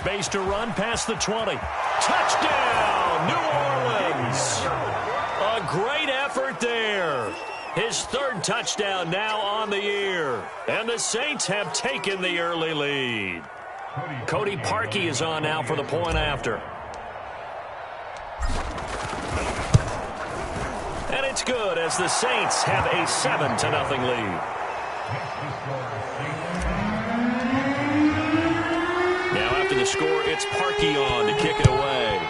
space to run past the 20. Touchdown, New Orleans. A great effort there. His third touchdown now on the year. And the Saints have taken the early lead. Cody Parkey is on now for the point after. And it's good as the Saints have a 7-0 lead. Now after the score, it's Parkey on to kick it away.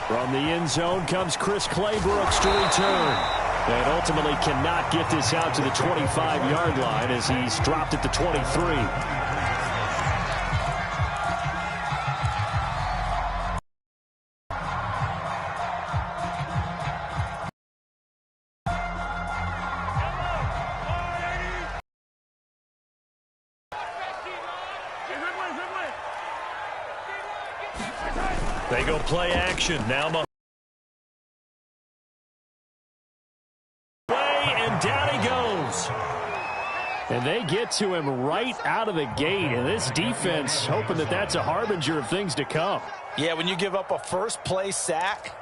From the end zone comes Chris Claybrooks to return. And ultimately cannot get this out to the 25-yard line as he's dropped at the 23. They go play action. Now and down he goes. And they get to him right out of the gate. And this defense hoping that that's a harbinger of things to come. Yeah, when you give up a first-play sack,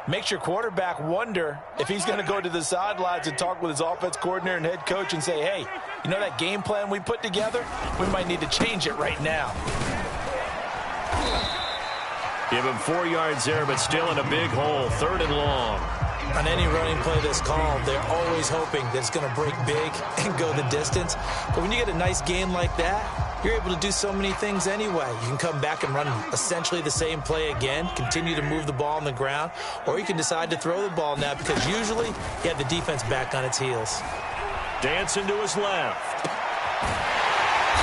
makes your quarterback wonder if he's going to go to the sidelines and talk with his offense coordinator and head coach and say, hey, you know that game plan we put together? We might need to change it right now. Give him 4 yards there, but still in a big hole. 3rd and long. On any running play that's called, they're always hoping that it's going to break big and go the distance. But when you get a nice game like that, you're able to do so many things anyway. You can come back and run essentially the same play again, continue to move the ball on the ground, or you can decide to throw the ball now because usually you have the defense back on its heels. Dancing to his left.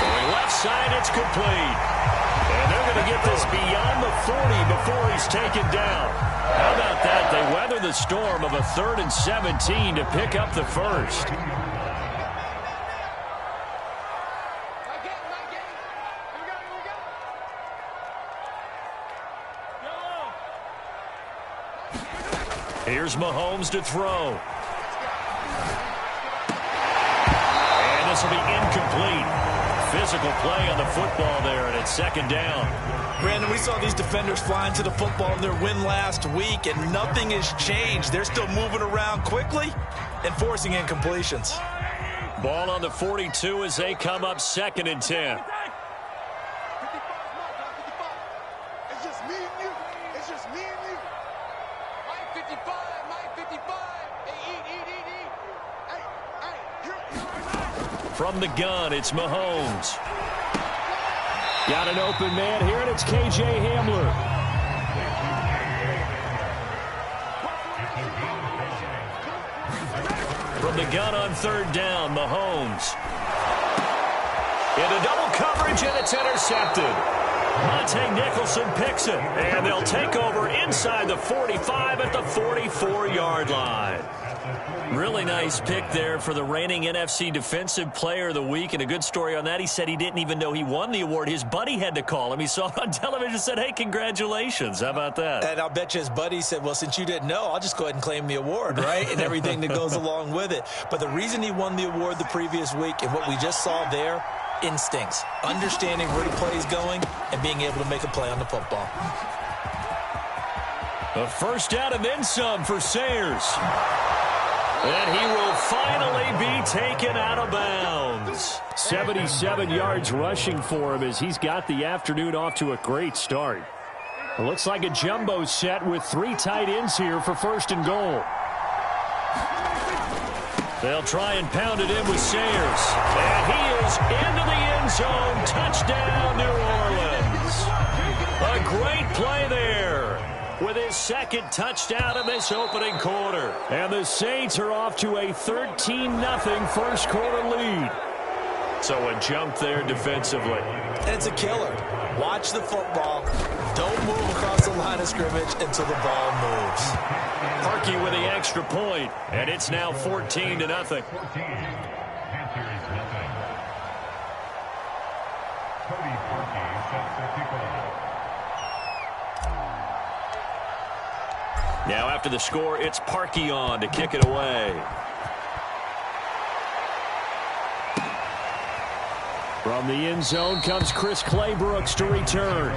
Going left side, it's complete. And they're going to get this beyond the 40 before he's taken down. How about that? They weather the storm of a 3rd and 17 to pick up the first. Here's Mahomes to throw. And this will be incomplete. Physical play on the football there, and it's 2nd down. Brandon, we saw these defenders flying to the football in their win last week, and nothing has changed. They're still moving around quickly and forcing incompletions. Ball on the 42 as they come up 2nd and 10. It's just me and you. It's just me and you. My 55, my 55. Hey, eat. Hey, From the gun, it's Mahomes. Got an open man here, and it's K.J. Hamler. From the gun on 3rd down, Mahomes. Into double coverage, and it's intercepted. Monte Nicholson picks it, and they'll take over inside the 45 at the 44-yard line. Really nice pick there for the reigning NFC Defensive Player of the Week, and a good story on that. He said he didn't even know he won the award. His buddy had to call him. He saw it on television and said, hey, congratulations. How about that? And I'll bet you his buddy said, well, since you didn't know, I'll just go ahead and claim the award, right? And everything that goes along with it. But the reason he won the award the previous week and what we just saw there, instincts, understanding where the play is going and being able to make a play on the football. A first down and then some for Sayers. And he will finally be taken out of bounds. 77 yards rushing for him as he's got the afternoon off to a great start. It looks like a jumbo set with 3 tight ends here for 1st and goal. They'll try and pound it in with Sayers. And he is into the end zone. Touchdown, New Orleans. A great play there with his 2nd touchdown of this opening quarter. And the Saints are off to a 13-0 first quarter lead. So a jump there defensively. It's a killer. Watch the football. Don't move across the line of scrimmage until the ball moves. Parkey with the extra point, and it's now 14-0. Now after the score, it's Parkey on to kick it away. From the end zone comes Chris Claybrooks to return.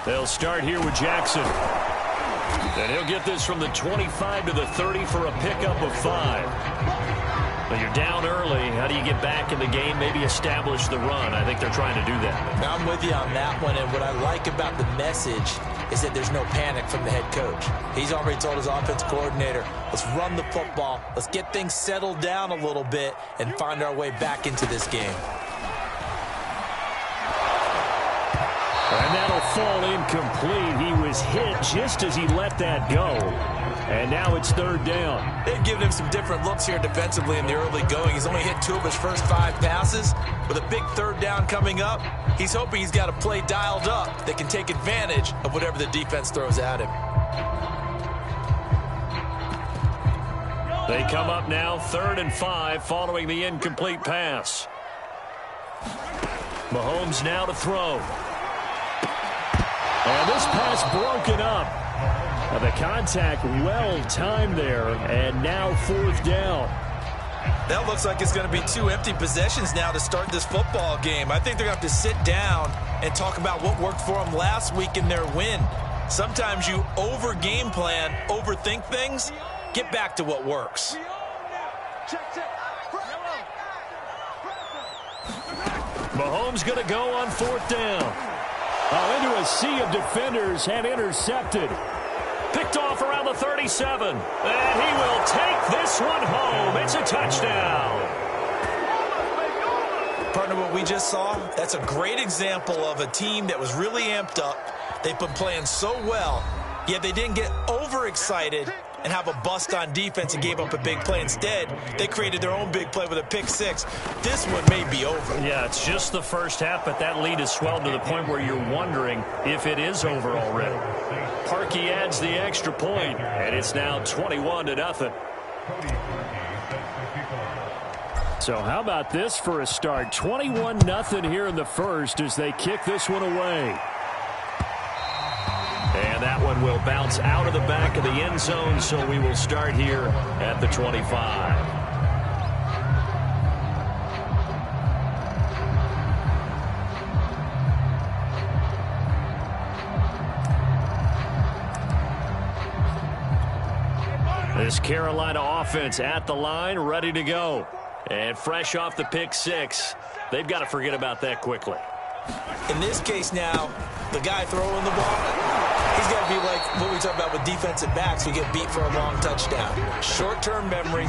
They'll start here with Jackson. And he'll get this from the 25 to the 30 for a pickup of 5. But you're down early. How do you get back in the game, maybe establish the run? I think they're trying to do that. I'm with you on that one, and what I like about the message is that there's no panic from the head coach. He's already told his offense coordinator, let's run the football, let's get things settled down a little bit and find our way back into this game. And that'll fall incomplete. He was hit just as he let that go. And now it's 3rd down. They've given him some different looks here defensively in the early going. He's only hit 2 of his first 5 passes. With a big 3rd down coming up, he's hoping he's got a play dialed up that can take advantage of whatever the defense throws at him. They come up now 3rd and 5 following the incomplete pass. Mahomes now to throw. And this pass broken up. The contact well timed there, and now 4th down. That looks like it's going to be 2 empty possessions now to start this football game. I think they're going to have to sit down and talk about what worked for them last week in their win. Sometimes you over-game plan, overthink things. Get back to what works. Mahomes going to go on 4th down. Into a sea of defenders and intercepted. Picked off around the 37. And he will take this one home. It's a touchdown. Partner, what we just saw, that's a great example of a team that was really amped up. They've been playing so well, yet they didn't get overexcited and have a bust on defense and gave up a big play. Instead, they created their own big play with a pick-6. This one may be over. Yeah, it's just the first half, but that lead has swelled to the point where you're wondering if it is over already. Parkey adds the extra point, and it's now 21-0. So how about this for a start? 21-0 here in the first as they kick this one away. And that one will bounce out of the back of the end zone, so we will start here at the 25. This Carolina offense at the line, ready to go. And fresh off the pick-6, they've got to forget about that quickly. In this case now, the guy throwing the ball, he's got to be like what we talk about with defensive backs who get beat for a long touchdown. Short-term memory,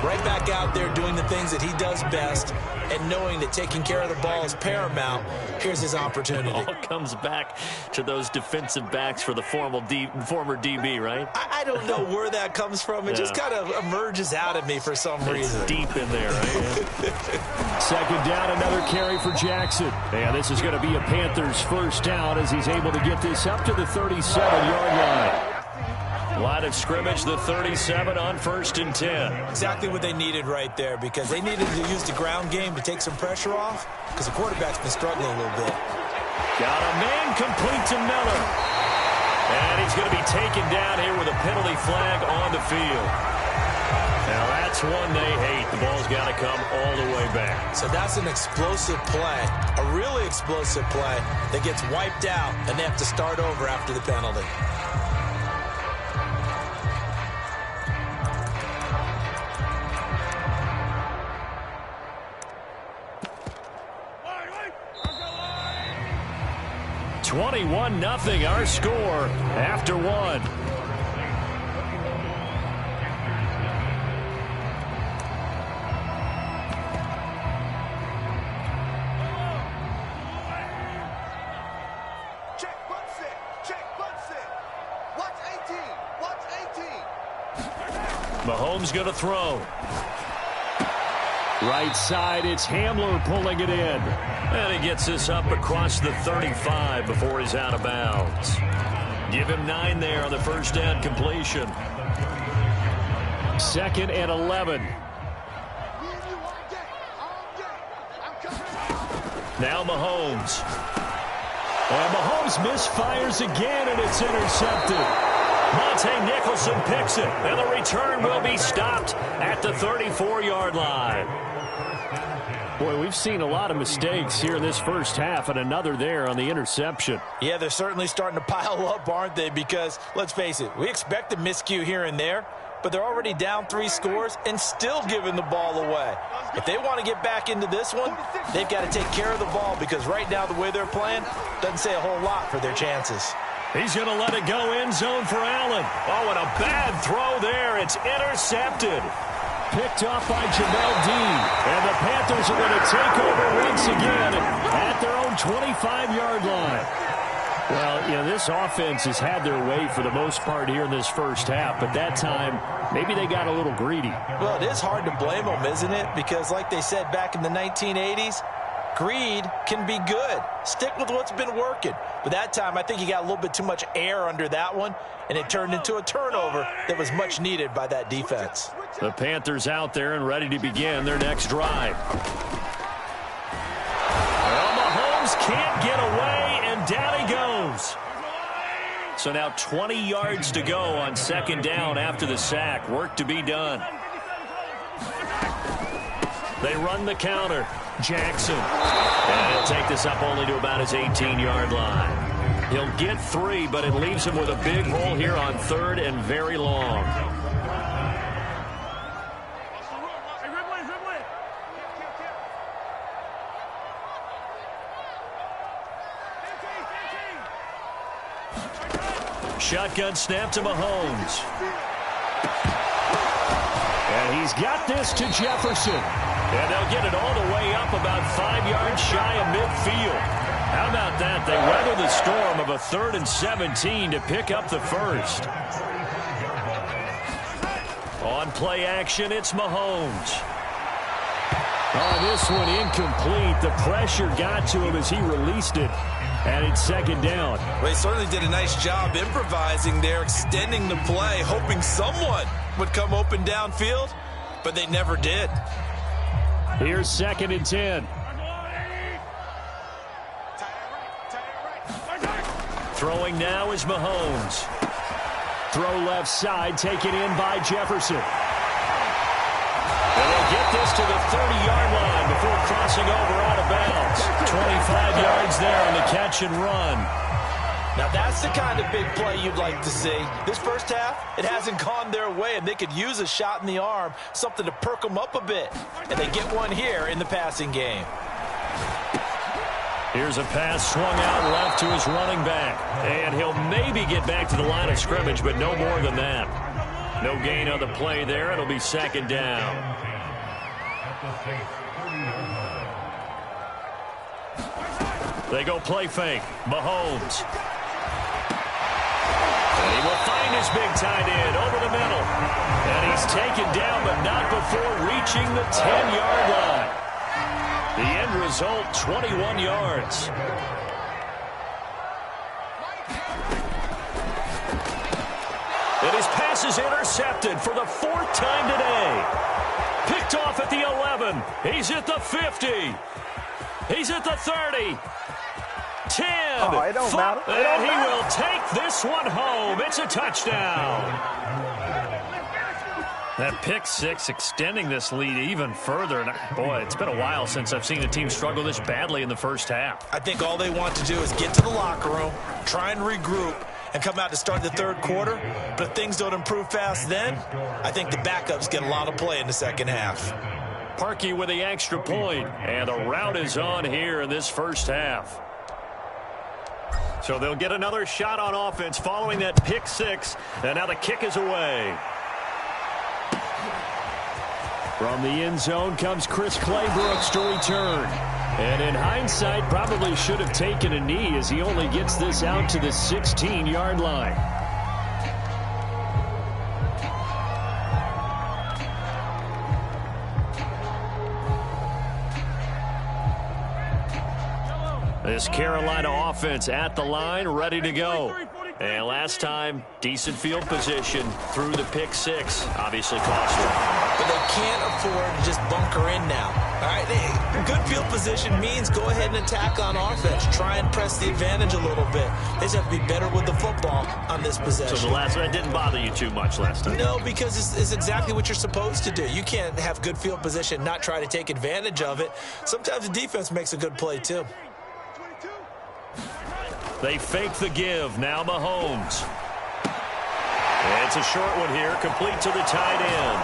right back out there doing the things that he does best, and knowing that taking care of the ball is paramount. Here's his opportunity. It all comes back to those defensive backs for the former DB, right? I don't know where that comes from. It just kind of emerges out of me for some reason. It's deep in there, right? Second down, another carry for Jackson. And this is going to be a Panthers first down as he's able to get this up to the 37-yard line. Line of scrimmage, the 37 on 1st and 10. Exactly what they needed right there, because they needed to use the ground game to take some pressure off, because the quarterback's been struggling a little bit. Got a man complete to Miller. And he's going to be taken down here with a penalty flag on the field. Now that's one they hate. The ball's got to come all the way back. So that's an explosive play, a really explosive play that gets wiped out, and they have to start over after the penalty. $21-0 our score after one. Check, butt sit. Check, butt sit. Watch 18. Watch 18. Mahomes going to throw. Right side, it's Hamler pulling it in. And he gets this up across the 35 before he's out of bounds. Give him 9 there on the first down completion. 2nd and 11. Now Mahomes. And Mahomes misfires again, and it's intercepted. Monte Nicholson picks it, and the return will be stopped at the 34-yard line. Boy, we've seen a lot of mistakes here in this first half, and another there on the interception. Yeah, they're certainly starting to pile up, aren't they? Because, let's face it, we expect a miscue here and there, but they're already down 3 scores and still giving the ball away. If they want to get back into this one, they've got to take care of the ball, because right now the way they're playing doesn't say a whole lot for their chances. He's going to let it go end zone for Allen. Oh, and a bad throw there. It's intercepted. Picked off by Jamel Dean. And the Panthers are going to take over once again at their own 25-yard line. Well, you know, this offense has had their way for the most part here in this first half, but that time, maybe they got a little greedy. Well, it is hard to blame them, isn't it? Because like they said back in the 1980s, greed can be good. Stick with what's been working. But that time, I think he got a little bit too much air under that one, and it turned into a turnover that was much needed by that defense. The Panthers out there and ready to begin their next drive. Well, Mahomes can't get away, and down he goes. So now 20 yards to go on 2nd down after the sack. Work to be done. They run the counter. Jackson. And he'll take this up only to about his 18-yard line. He'll get 3, but it leaves him with a big hole here on 3rd and very long. Shotgun snap to Mahomes. And he's got this to Jefferson. And they'll get it all the way up about 5 yards shy of midfield. How about that? They weather the storm of a 3rd and 17 to pick up the first. On play action, it's Mahomes. Oh, this one incomplete. The pressure got to him as he released it. And it's 2nd down. Well, he certainly did a nice job improvising there, extending the play, hoping someone would come open downfield, but they never did. Here's 2nd and 10. Throwing now is Mahomes. Throw left side, taken in by Jefferson. And they'll get this to the 30-yard line before crossing over out of bounds. 25 yards there on the catch and run. Now that's the kind of big play you'd like to see. This first half, it hasn't gone their way, and they could use a shot in the arm, something to perk them up a bit. And they get one here in the passing game. Here's a pass swung out left to his running back. And he'll maybe get back to the line of scrimmage, but no more than that. No gain on the play there. It'll be 2nd down. They go play fake. Mahomes. And he will find his big tight end over the middle. And he's taken down, but not before reaching the 10-yard line. The end result, 21 yards. And his pass is intercepted for the 4th time today. Picked off at the 11. He's at the 50. He's at the 30. 10. Oh, it don't matter. And he will take this one home. It's a touchdown. That pick 6 extending this lead even further. And boy, it's been a while since I've seen a team struggle this badly in the first half. I think all they want to do is get to the locker room, try and regroup, and come out to start the 3rd quarter. But if things don't improve fast then, I think the backups get a lot of play in the 2nd half. Parkey with the extra point, and the route is on here in this first half. So they'll get another shot on offense following that pick 6, and now the kick is away. From the end zone comes Chris Claybrooks to return. And in hindsight, probably should have taken a knee as he only gets this out to the 16-yard line. This Carolina offense at the line, ready to go. And last time, decent field position through the pick six. Obviously cost them. But they can't afford to just bunker in now. All right, good field position means go ahead and attack on offense. Try and press the advantage a little bit. They just have to be better with the football on this possession. So that didn't bother you too much last time? No, because it's exactly what you're supposed to do. You can't have good field position, not try to take advantage of it. Sometimes the defense makes a good play, too. They fake the give. Now Mahomes. It's a short one here, complete to the tight end.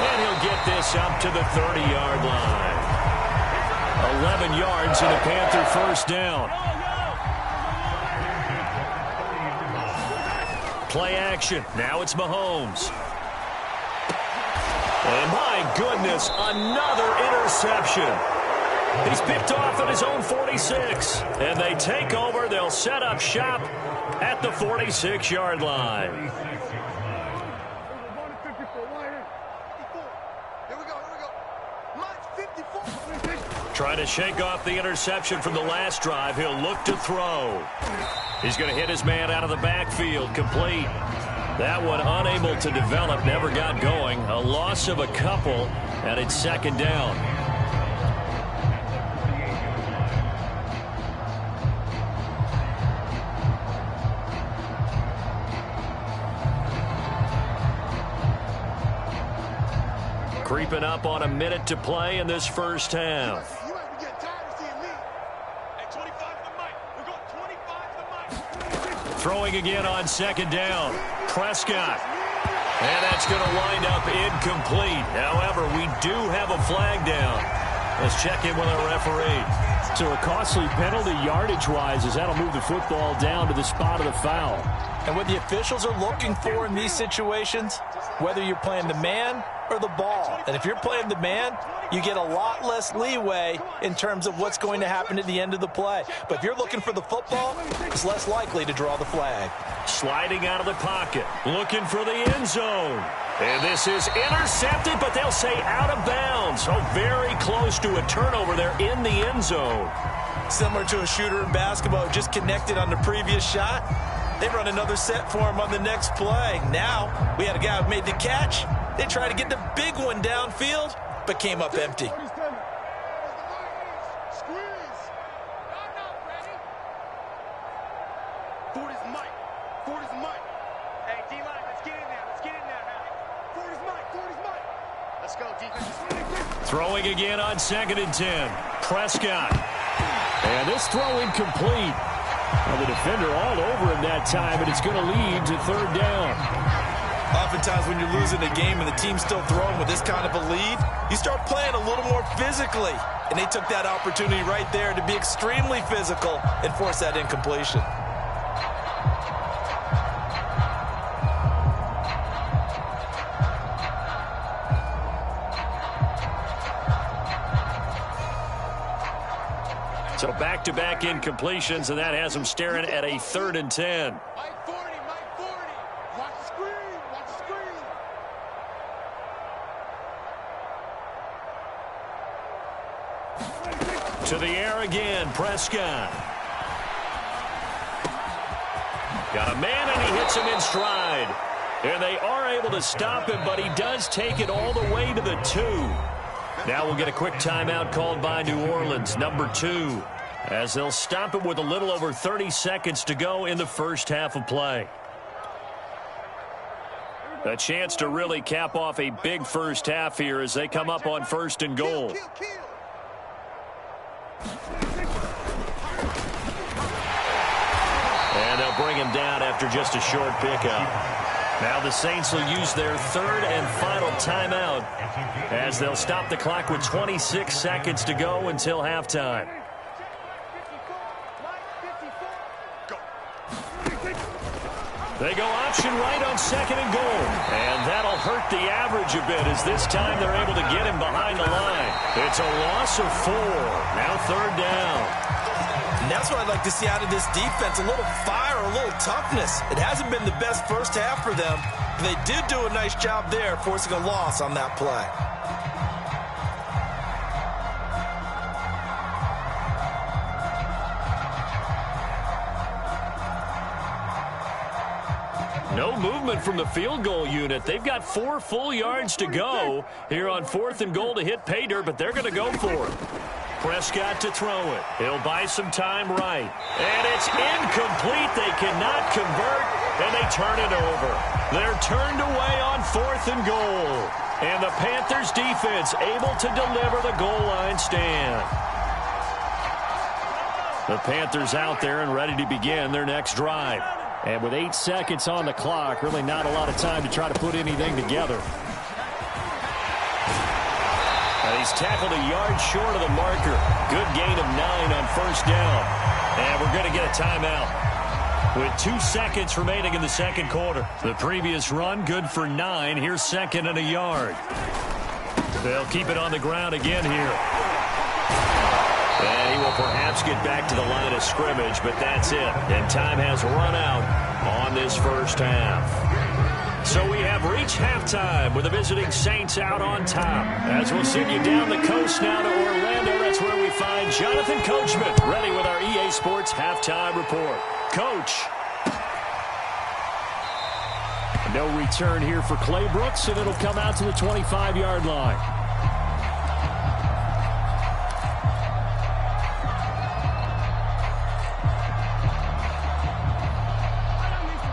And he'll get this up to the 30-yard line. 11 yards and a Panther first down. Play action. Now it's Mahomes. And my goodness, another interception. He's picked off at his own 46. And they take over. They'll set up shop at the 46-yard line. Trying to shake off the interception from the last drive. He'll look to throw. He's going to hit his man out of the backfield. Complete. That one unable to develop. Never got going. A loss of a couple, and it's second down. Creeping up on a minute to play in this first half. Throwing again on second down. Prescott. And that's going to wind up incomplete. However, we do have a flag down. Let's check in with our referee. So a costly penalty yardage-wise as that'll move the football down to the spot of the foul. And what the officials are looking for in these situations, whether you're playing the man or the ball. And if you're playing the man, you get a lot less leeway in terms of what's going to happen at the end of the play. But if you're looking for the football, it's less likely to draw the flag. Sliding out of the pocket, looking for the end zone. And this is intercepted, but they'll say out of bounds. So very close to a turnover there in the end zone. Similar to a shooter in basketball, just connected on the previous shot. They run another set for him on the next play. Now, we had a guy who made the catch. They tried to get the big one downfield, but came up empty. Throwing again on 2nd and 10. Prescott. And this throw incomplete. Well, the defender all over him that time, and it's going to lead to third down. Oftentimes when you're losing a game and the team's still throwing with this kind of a lead, you start playing a little more physically. And they took that opportunity right there to be extremely physical and force that incompletion. So back-to-back incompletions, and that has them staring at a 3rd and 10. Mike 40, Mike 40. Watch the screen, watch the screen. To the air again, Prescott. Got a man, and he hits him in stride. And they are able to stop him, but he does take it all the way to the 2. Now we'll get a quick timeout called by New Orleans, number 2, as they'll stop it with a little over 30 seconds to go in the first half of play. A chance to really cap off a big first half here as they come up on 1st and goal. And they'll bring him down after just a short pickup. Now the Saints will use their 3rd and final timeout as they'll stop the clock with 26 seconds to go until halftime. They go option right on 2nd and goal. And that'll hurt the average a bit as this time they're able to get him behind the line. It's a loss of 4. Now 3rd down. And that's what I'd like to see out of this defense, a little fire, a little toughness. It hasn't been the best first half for them, but they did do a nice job there forcing a loss on that play. No movement from the field goal unit. They've got 4 full yards to go here on 4th and goal to hit pay dirt, but they're going to go for it. Prescott to throw it. He'll buy some time right. And it's incomplete. They cannot convert, and they turn it over. They're turned away on 4th and goal. And the Panthers defense able to deliver the goal line stand. The Panthers out there and ready to begin their next drive. And with 8 seconds on the clock, really not a lot of time to try to put anything together. And he's tackled a yard short of the marker. Good gain of 9 on 1st down. And we're going to get a timeout. With 2 seconds remaining in the second quarter. The previous run good for 9. Here's 2nd and a yard. They'll keep it on the ground again here. And he will perhaps get back to the line of scrimmage, but that's it. And time has run out on this first half. So we have reached halftime with the visiting Saints out on top. As we'll send you down the coast now to Orlando, that's where we find Jonathan Coachman, ready with our EA Sports halftime report. Coach. No return here for Clay Brooks, and it'll come out to the 25-yard line.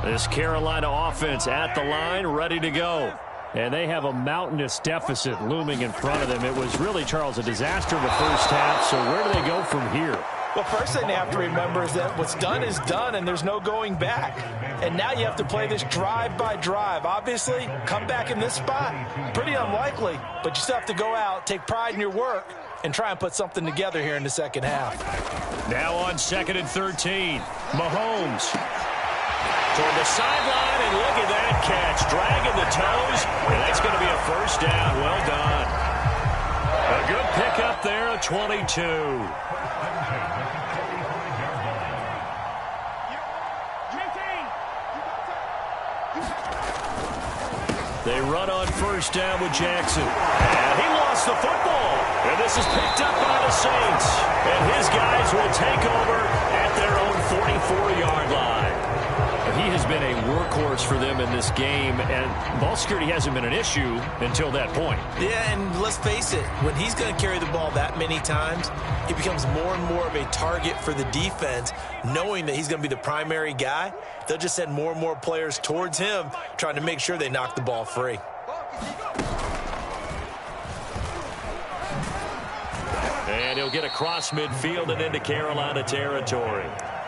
This Carolina offense at the line, ready to go. And they have a mountainous deficit looming in front of them. It was really, Charles, a disaster in the first half, so where do they go from here? Well, first thing they have to remember is that what's done is done, and there's no going back. And now you have to play this drive by drive. Obviously, come back in this spot, pretty unlikely, but you still have to go out, take pride in your work, and try and put something together here in the second half. Now on 2nd and 13, Mahomes toward the sideline, and look at that catch, dragging the toes, and that's going to be a first down. Well done. A good pickup there, a 22. They run on 1st down with Jackson. And he lost the football. And this is picked up by the Saints. And his guys will take over at their own 44-yard line. He has been a workhorse for them in this game, and ball security hasn't been an issue until that point. Yeah, and let's face it, when he's going to carry the ball that many times, he becomes more and more of a target for the defense, knowing that he's going to be the primary guy. They'll just send more and more players towards him, trying to make sure they knock the ball free. And he'll get across midfield and into Carolina territory.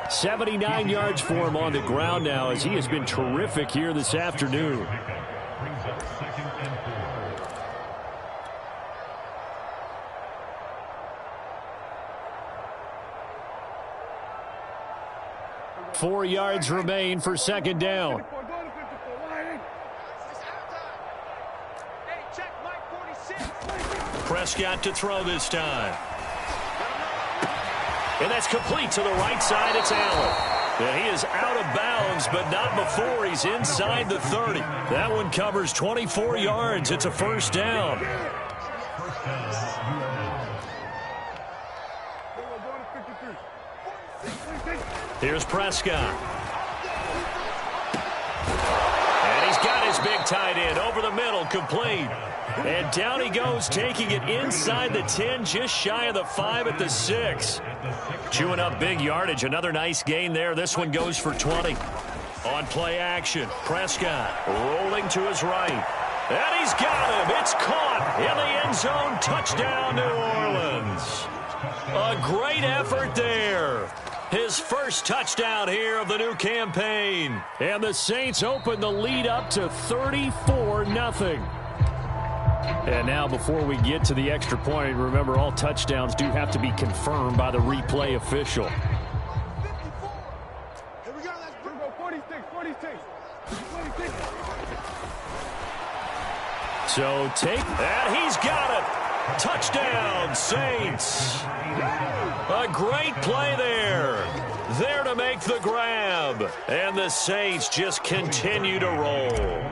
79 yards for him on the ground now, as he has been terrific here this afternoon. Four yards remain for 2nd down. Prescott to throw this time. And that's complete to the right side. It's Allen. And he is out of bounds, but not before he's inside the 30. That one covers 24 yards. It's a first down. Here's Prescott. And he's got his big tight end over the middle, complete. And down he goes, taking it inside the 10, just shy of the 5 at the 6. Chewing up big yardage. Another nice gain there. This one goes for 20. On play action, Prescott rolling to his right. And he's got him. It's caught in the end zone. Touchdown, New Orleans. A great effort there. His first touchdown here of the new campaign. And the Saints open the lead up to 34-0. And now before we get to the extra point, remember all touchdowns do have to be confirmed by the replay official. Here we go. Let's go. 46. So take that. He's got it. Touchdown, Saints. A great play there. There to make the grab. And the Saints just continue to roll.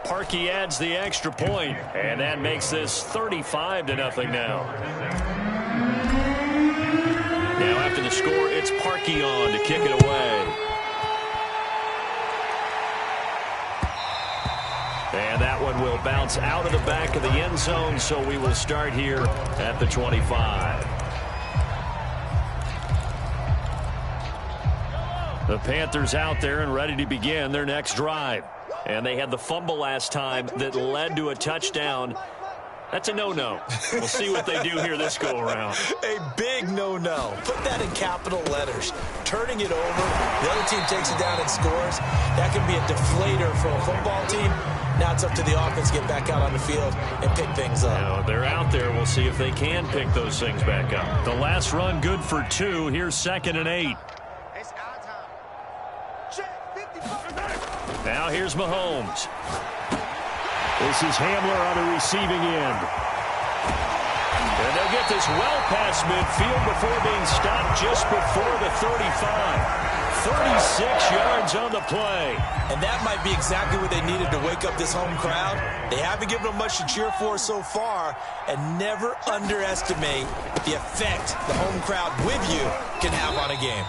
Parkey adds the extra point, and that makes this 35-0 now. Now after the the score. It's Parkeon to kick it away. And that one will bounce out of the back of the end zone, so we will start here at the 25. The Panthers out there and ready to begin their next drive. And they had the fumble last time that led to a touchdown. That's a no-no. We'll see what they do here this go-around. A big no-no. Put that in capital letters. Turning it over, the other team takes it down and scores. That can be a deflator for a football team. Now it's up to the offense to get back out on the field and pick things up. Now, they're out there. We'll see if they can pick those things back up. The last run good for 2. Here's 2nd and 8. Now here's Mahomes. This is Hamler on the receiving end. And they'll get this well past midfield before being stopped just before the 35. 36 yards on the play. And that might be exactly what they needed to wake up this home crowd. They haven't given them much to cheer for so far, and never underestimate the effect the home crowd with you can have on a game.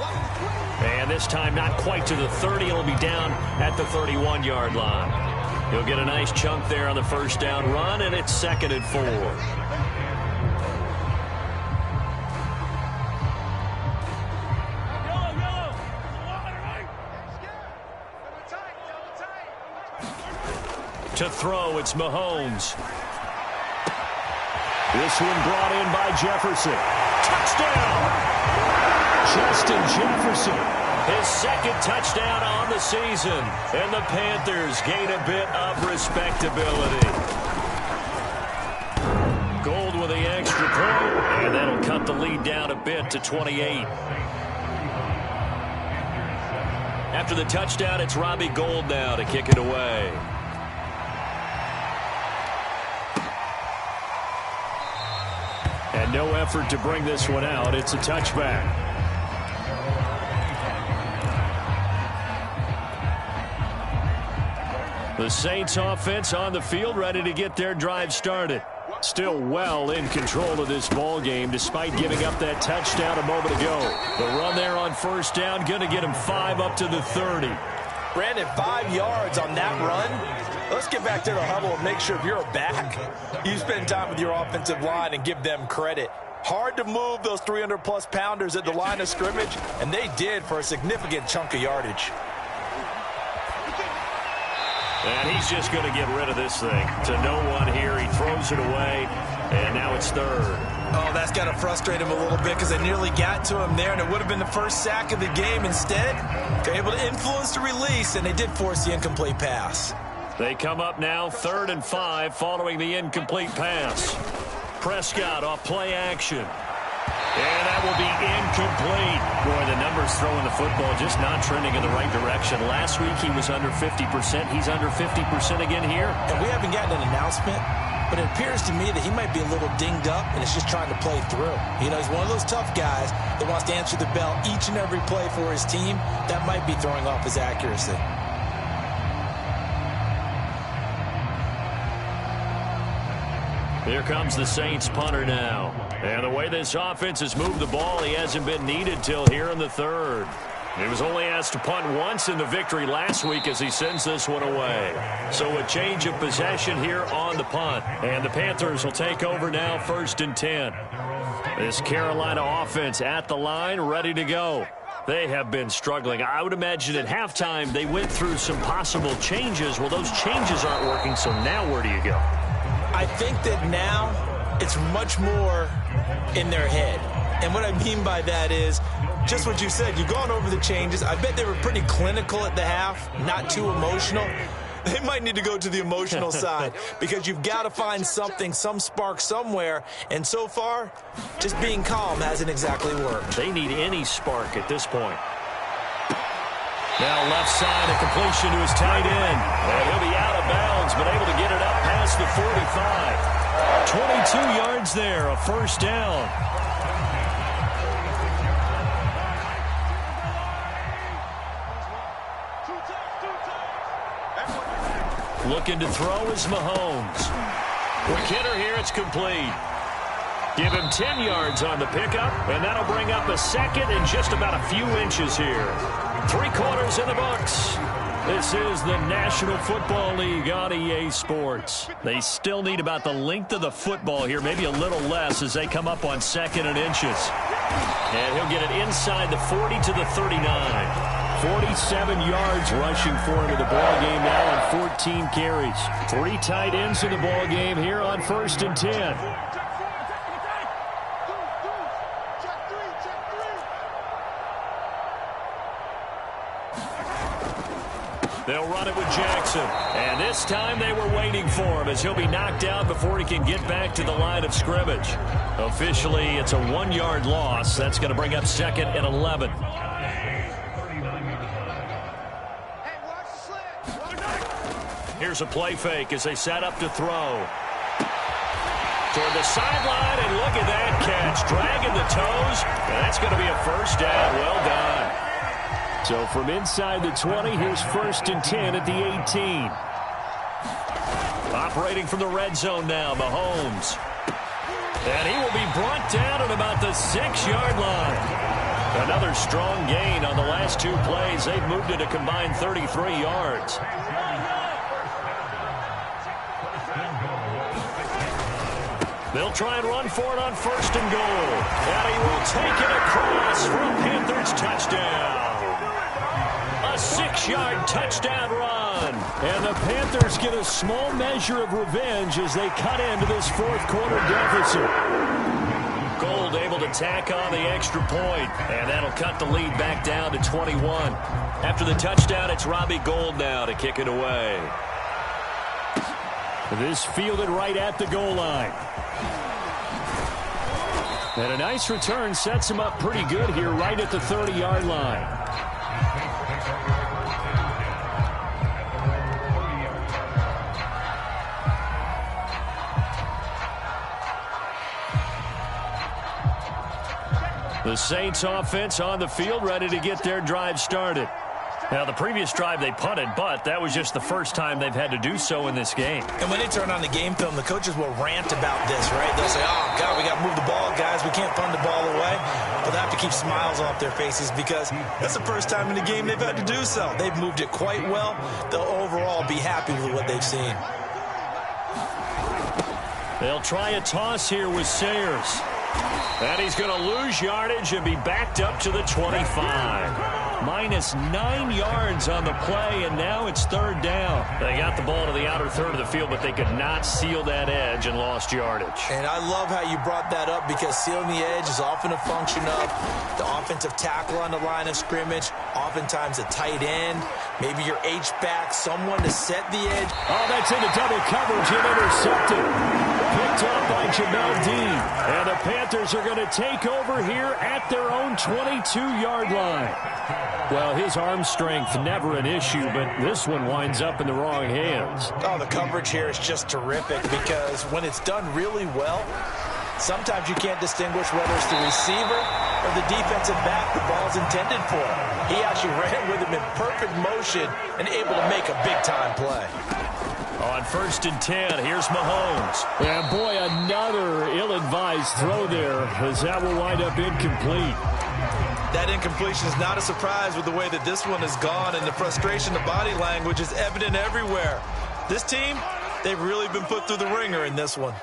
And this time not quite to the 30. It'll be down at the 31-yard line. He'll get a nice chunk there on the first down run, and it's 2nd and 4. To throw, it's Mahomes. This one brought in by Jefferson. Touchdown! Justin Jefferson. His 2nd touchdown on the season. And the Panthers gain a bit of respectability. Gold with the extra point, and that'll cut the lead down a bit to 28. After the touchdown, it's Robbie Gould now to kick it away. And no effort to bring this one out. It's a touchback. The Saints offense on the field, ready to get their drive started. Still well in control of this ball game despite giving up that touchdown a moment ago. The run there on first down, going to get him 5 up to the 30. Brandon, 5 yards on that run. Let's get back to the huddle and make sure if you're a back, you spend time with your offensive line and give them credit. Hard to move those 300-plus pounders at the line of scrimmage, and they did for a significant chunk of yardage. And he's just going to get rid of this thing. To no one here. He throws it away, and now it's 3rd. Oh, that's got to frustrate him a little bit because they nearly got to him there, and it would have been the first sack of the game. Instead, they're able to influence the release, and they did force the incomplete pass. They come up now 3rd and 5 following the incomplete pass. Prescott off play action. And that will be incomplete. Boy, the numbers throwing the football just not trending in the right direction. Last week he was under 50%. He's under 50% again here. And we haven't gotten an announcement, but it appears to me that he might be a little dinged up and is just trying to play through. You know, he's one of those tough guys that wants to answer the bell each and every play for his team. That might be throwing off his accuracy. Here comes the Saints punter now. And the way this offense has moved the ball, he hasn't been needed till here in the 3rd. He was only asked to punt once in the victory last week as he sends this one away. So a change of possession here on the punt. And the Panthers will take over now 1st and 10. This Carolina offense at the line, ready to go. They have been struggling. I would imagine at halftime they went through some possible changes. Well, those changes aren't working, so now where do you go? I think that now it's much more in their head. And what I mean by that is just what you said. You've gone over the changes. I bet they were pretty clinical at the half, not too emotional. They might need to go to the emotional side because you've got to find something, some spark somewhere. And so far, just being calm hasn't exactly worked. They need any spark at this point. Now left side, a completion to his tight end. And he'll be out of bounds, but able to get it up past the 45. 22 yards there, a first down. Looking to throw is Mahomes. Quick hitter here, it's complete. Give him 10 yards on the pickup, and that'll bring up a second and just about a few inches here. 3 quarters in the books. This is the National Football League on EA Sports. They still need about the length of the football here, maybe a little less as they come up on 2nd and inches. And he'll get it inside the 40 to the 39. 47 yards rushing for him in the ball game now on 14 carries. 3 tight ends in the ball game here on 1st and 10. They'll run it with Jackson. And this time they were waiting for him as he'll be knocked out before he can get back to the line of scrimmage. Officially, it's a 1-yard loss. That's going to bring up 2nd and 11. Here's a play fake as they set up to throw. Toward the sideline, and look at that catch. Dragging the toes, and that's going to be a first down. Well done. So from inside the 20, here's 1st and 10 at the 18. Operating from the red zone now, Mahomes. And he will be brought down at about the 6-yard line. Another strong gain on the last 2 plays. They've moved it a combined 33 yards. They'll try and run for it on 1st and goal. And he will take it across for a Panthers touchdown. A 6-yard touchdown run. And the Panthers get a small measure of revenge as they cut into this 4th quarter deficit. Gold able to tack on the extra point, and that'll cut the lead back down to 21. After the touchdown, it's Robbie Gould now to kick it away. This fielded right at the goal line. And a nice return sets him up pretty good here right at the 30-yard line. The Saints offense on the field, ready to get their drive started. Now, the previous drive they punted, but that was just the first time they've had to do so in this game. And when they turn on the game film, the coaches will rant about this, right? They'll say, oh, God, we got to move the ball, guys. We can't punt the ball away. But they have to keep smiles off their faces because that's the first time in the game they've had to do so. They've moved it quite well. They'll overall be happy with what they've seen. They'll try a toss here with Sayers. And he's going to lose yardage and be backed up to the 25. Minus 9 yards on the play, and now it's 3rd down. They got the ball to the outer third of the field, but they could not seal that edge and lost yardage. And I love how you brought that up because sealing the edge is often a function of the offensive tackle on the line of scrimmage, oftentimes a tight end, maybe your H-back, someone to set the edge. Oh, that's into double coverage and intercepted. Picked up by Jamel Dean. And the Panthers are going to take over here at their own 22-yard line. Well, his arm strength never an issue, but this one winds up in the wrong hands. Oh, the coverage here is just terrific because when it's done really well, sometimes you can't distinguish whether it's the receiver or the defensive back the ball's intended for. He actually ran with him in perfect motion and able to make a big-time play. On 1st and 10, here's Mahomes. And boy, another ill-advised throw there as that will wind up incomplete. That incompletion is not a surprise with the way that this one has gone, and the frustration, the body language is evident everywhere. This team, they've really been put through the ringer in this one.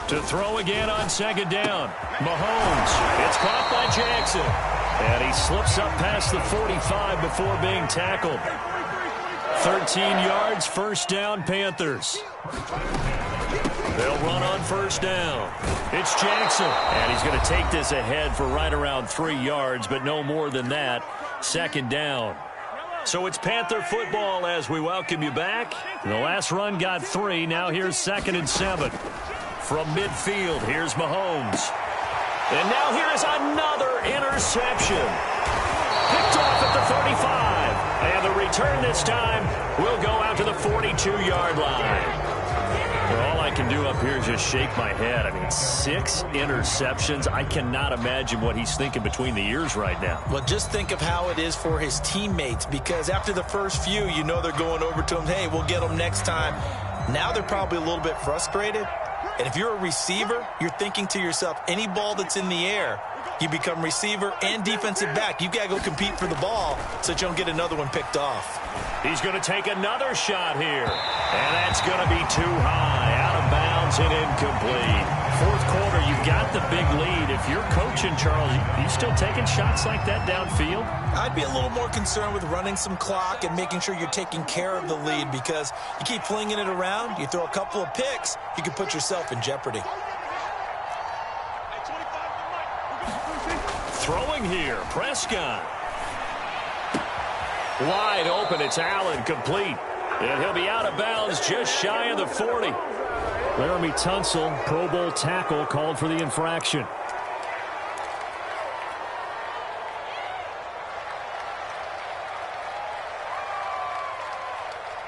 To throw again on 2nd down. Mahomes. It's caught by Jackson. And he slips up past the 45 before being tackled. 13 yards, 1st down, Panthers. They'll run on 1st down. It's Jackson. And he's going to take this ahead for right around 3 yards, but no more than that. 2nd down. So it's Panther football as we welcome you back. The last run got 3. Now here's 2nd and 7. From midfield, here's Mahomes. And now here is another interception. Picked off at the 35. And the return this time will go out to the 42-yard line. Well, all I can do up here is just shake my head. I mean, 6 interceptions. I cannot imagine what he's thinking between the ears right now. Well, just think of how it is for his teammates, because after the first few, you know they're going over to him, hey, we'll get them next time. Now they're probably a little bit frustrated. And if you're a receiver, you're thinking to yourself, any ball that's in the air, you become receiver and defensive back. You've got to go compete for the ball so that you don't get another one picked off. He's going to take another shot here. And that's going to be too high. Out of bounds and incomplete. Fourth quarter, you've got the big lead. If you're coaching, Charles, you still taking shots like that downfield? I'd be a little more concerned with running some clock and making sure you're taking care of the lead, because you keep flinging it around, you throw a couple of picks, you can put yourself in jeopardy. Throwing here, Prescott. Wide open, it's Allen, complete. And he'll be out of bounds just shy of the 40. Laramie Tunsil, Pro Bowl tackle, called for the infraction.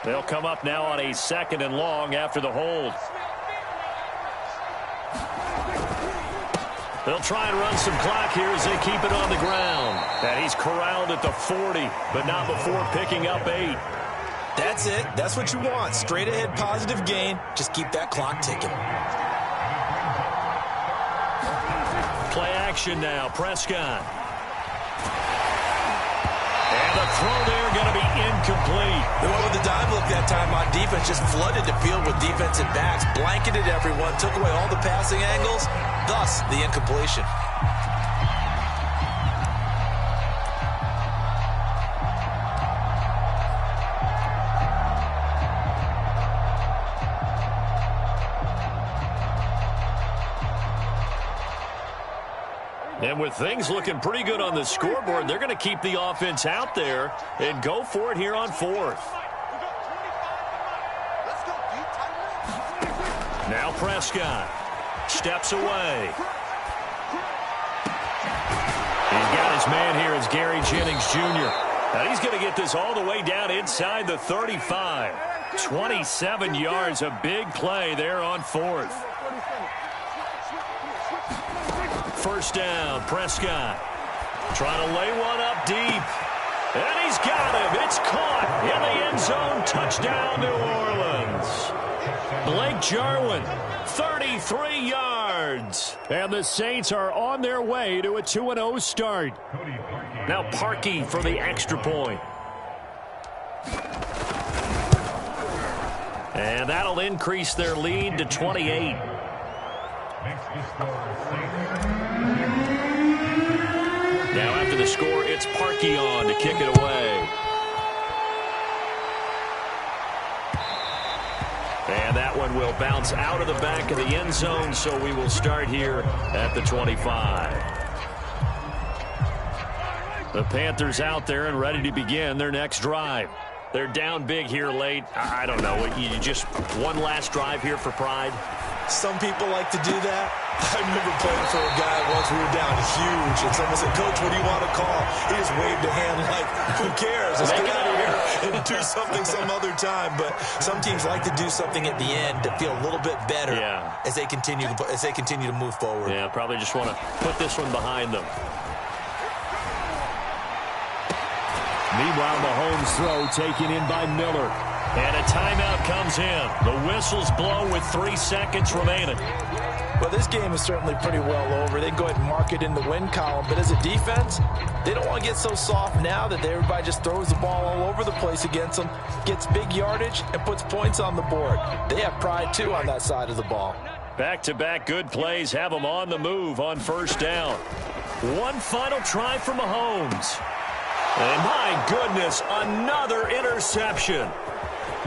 They'll come up now on a 2nd and long after the hold. They'll try and run some clock here as they keep it on the ground. And he's corralled at the 40, but not before picking up 8. That's it. That's what you want. Straight ahead positive gain. Just keep that clock ticking. Play action now. Prescott. And the throw there going to be incomplete. They went with the dime look that time on defense. Just flooded the field with defensive backs. Blanketed everyone. Took away all the passing angles. Thus, the incompletion. And with things looking pretty good on the scoreboard, they're going to keep the offense out there and go for it here on 4th. Now Prescott steps away. He's got his man here. It's Gary Jennings Jr. Now he's going to get this all the way down inside the 35. 27 yards, a big play there on 4th. First down, Prescott. Trying to lay one up deep. And he's got him. It's caught in the end zone. Touchdown, New Orleans. Blake Jarwin, 33 yards. And the Saints are on their way to a 2-0 start. Now Parkey for the extra point. And that'll increase their lead to 28. Now after the score, it's Parkey on to kick it away. And that one will bounce out of the back of the end zone, so we will start here at the 25. The Panthers out there and ready to begin their next drive. They're down big here late. I don't know. You just one last drive here for pride. Some people like to do that. I remember playing for a guy once. We were down huge, and someone said, "Coach, what do you want to call?" He just waved a hand like, "Who cares? Let's get out of here and do something some other time." But some teams like to do something at the end to feel a little bit better as they continue to move forward. Yeah, probably just want to put this one behind them. Meanwhile, Mahomes' throw taken in by Miller. And a timeout comes in. The whistles blow with 3 seconds remaining. Well, this game is certainly pretty well over. They can go ahead and mark it in the win column. But as a defense, they don't want to get so soft now that everybody just throws the ball all over the place against them, gets big yardage, and puts points on the board. They have pride, too, on that side of the ball. Back-to-back good plays have them on the move on first down. One final try for Mahomes. And my goodness, another interception.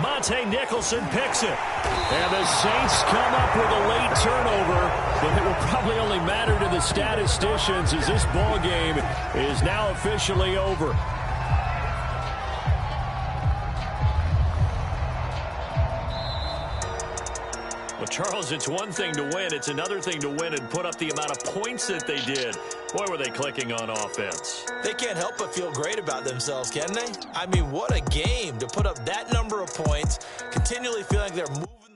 Monte Nicholson picks it. And the Saints come up with a late turnover, but it will probably only matter to the statisticians as this ball game is now officially over. Well, Charles, it's one thing to win. It's another thing to win and put up the amount of points that they did. Boy, were they clicking on offense. They can't help but feel great about themselves, can they? I mean, what a game to put up that number of points, continually feeling like they're moving